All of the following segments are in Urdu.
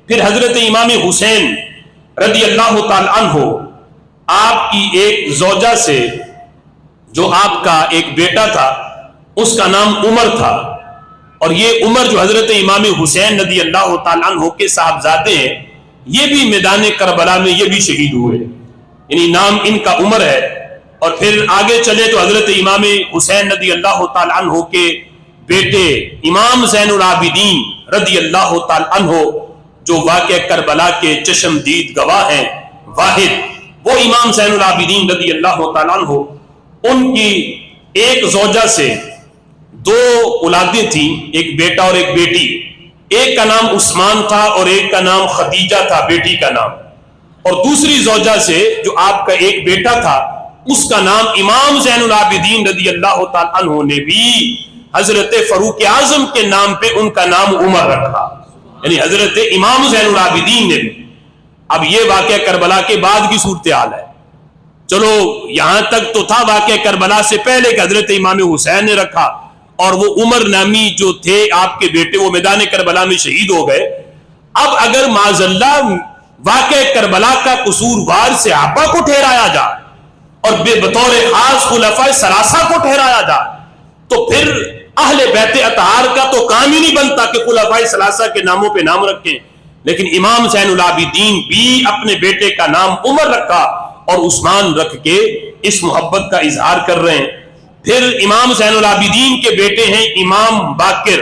پھر حضرت امام حسین رضی اللہ تعالی عنہ آپ کی ایک زوجہ سے جو آپ کا ایک بیٹا تھا اس کا نام عمر تھا، اور یہ عمر جو حضرت امام حسین رضی اللہ تعالی عنہ کے صاحبزادے ہیں، یہ بھی میدان کربلا میں یہ بھی شہید ہوئے، یعنی نام ان کا عمر ہے۔ اور پھر آگے چلے تو حضرت امام حسین رضی اللہ تعالی عنہ کے بیٹے امام زین العابدین رضی اللہ تعالی عنہ جو واقعہ کربلا کے چشمدید گواہ ہیں واحد، وہ امام زین العابدین رضی اللہ تعالی عنہ، ان کی ایک زوجہ سے دو اولادیں تھیں، ایک بیٹا اور ایک بیٹی، ایک کا نام عثمان تھا اور ایک کا نام خدیجہ تھا بیٹی کا نام، اور دوسری زوجہ سے جو آپ کا ایک بیٹا تھا اس کا نام امام زین العابدین رضی اللہ تعالی عنہ نے بھی حضرت فاروق اعظم کے نام پہ ان کا نام عمر رکھا، یعنی حضرت امام زین العابدین نے بھی۔ اب یہ واقعہ کربلا کے بعد کی صورتحال ہے، چلو یہاں تک تو تھا واقعہ کربلا سے پہلے کہ حضرت امام حسین نے رکھا، اور وہ عمر نامی جو تھے آپ کے بیٹے وہ میدان کربلا میں شہید ہو گئے۔ اب اگر معاذ اللہ واقعہ کربلا کا قصوروار صحابہ کو ٹھہرایا جائے اور بطور خاص خلفائے ثلاثہ کو ٹھہرایا جائے تو پھر اہل بیت اطہار کا تو کام ہی نہیں بنتا کہ خلفائے ثلاثہ کے ناموں پہ نام رکھیں، لیکن امام زین العابدین بھی اپنے بیٹے کا نام عمر رکھا اور عثمان رکھ کے اس محبت کا اظہار کر رہے ہیں۔ پھر امام زین العابدین کے بیٹے ہیں امام باقر،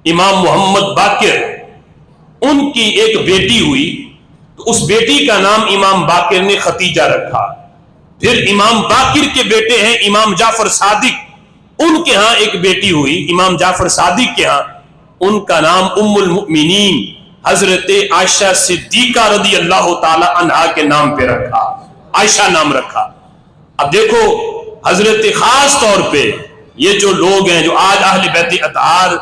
امام محمد باقر، ان کی ایک بیٹی ہوئی تو اس بیٹی کا نام امام باقر نے ختیجہ رکھا۔ پھر امام باقر کے بیٹے ہیں امام جعفر صادق، ان کے ہاں ایک بیٹی ہوئی امام جعفر صادق کے ہاں، ان کا نام ام المؤمنین حضرت عائشہ صدیقہ رضی اللہ تعالی عنہا کے نام پہ رکھا، عائشہ نام رکھا۔ اب دیکھو حضرت خاص طور پہ یہ جو لوگ ہیں جو آج اہل بیت اطہار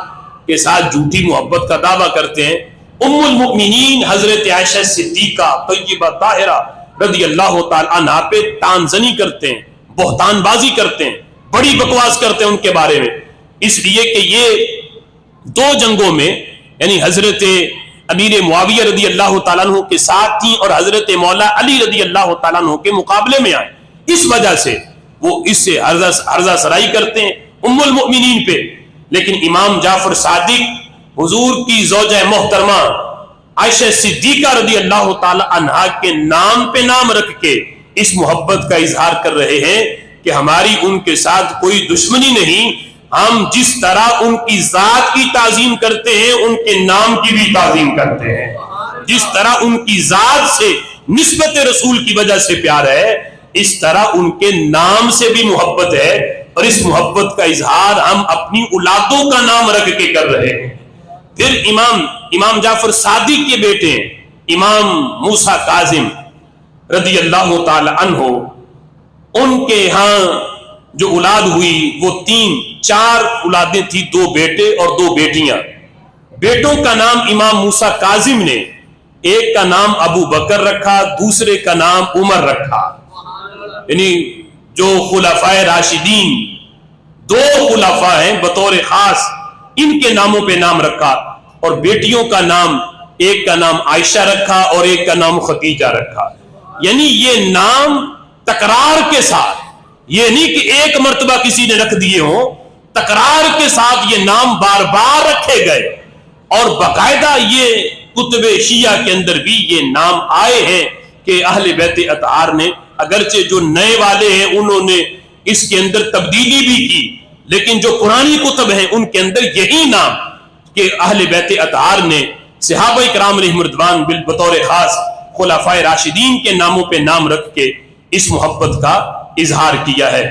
کے ساتھ جھوٹی محبت کا دعویٰ کرتے ہیں، ام المؤمنین حضرت عائشہ صدیقہ طیبہ طاہرہ رضی اللہ تعالی عنہا پہ تانزنی کرتے ہیں، بہتان بازی کرتے ہیں، بڑی بکواس کرتے ہیں ان کے بارے میں، اس لیے کہ یہ دو جنگوں میں یعنی حضرت امیر معاویہ رضی اللہ تعالیٰ عنہ کے ساتھ تھیں اور حضرت مولا علی رضی اللہ تعالیٰ عنہ کے مقابلے میں آئے، اس وجہ سے وہ اس سے عرضہ سرائی کرتے ہیں ام المؤمنین پہ۔ لیکن امام جعفر صادق حضور کی زوجہ محترمہ عائشہ صدیقہ رضی اللہ تعالی عنہا کے نام پہ نام رکھ کے اس محبت کا اظہار کر رہے ہیں کہ ہماری ان کے ساتھ کوئی دشمنی نہیں، ہم جس طرح ان کی ذات کی تعظیم کرتے ہیں ان کے نام کی بھی تعظیم کرتے ہیں، جس طرح ان کی ذات سے نسبت رسول کی وجہ سے پیار ہے اس طرح ان کے نام سے بھی محبت ہے، اور اس محبت کا اظہار ہم اپنی اولادوں کا نام رکھ کے کر رہے ہیں۔ پھر امام جعفر صادق کے بیٹے امام موسیٰ کاظم رضی اللہ تعالی عنہ، ان کے ہاں جو اولاد ہوئی وہ چار اولادیں تھی، دو بیٹے اور دو بیٹیاں۔ بیٹوں کا نام امام موسیٰ کاظم نے ایک کا نام ابو بکر رکھا، دوسرے کا نام عمر رکھا، یعنی جو خلفائے راشدین دو خلفاء ہیں بطور خاص ان کے ناموں پہ نام رکھا، اور بیٹیوں کا نام ایک کا نام عائشہ رکھا اور ایک کا نام خدیجہ رکھا۔ یعنی یہ نام تکرار کے ساتھ، یہ نہیں کہ ایک مرتبہ کسی نے رکھ دیے ہوں، تکرار کے ساتھ یہ نام بار بار رکھے گئے، اور باقاعدہ یہ کتب شیعہ کے اندر بھی یہ نام آئے ہیں کہ اہل بیت اطہار نے اگرچہ جو نئے والے ہیں انہوں نے اس کے اندر تبدیلی بھی کی، لیکن جو پرانی کتب ہیں ان کے اندر یہی نام کہ اہل بیت اطہار نے صحابہ کرام علیہم رضوان بطور خاص خلفائے راشدین کے ناموں پہ نام رکھ کے اس محبت کا اظہار کیا ہے۔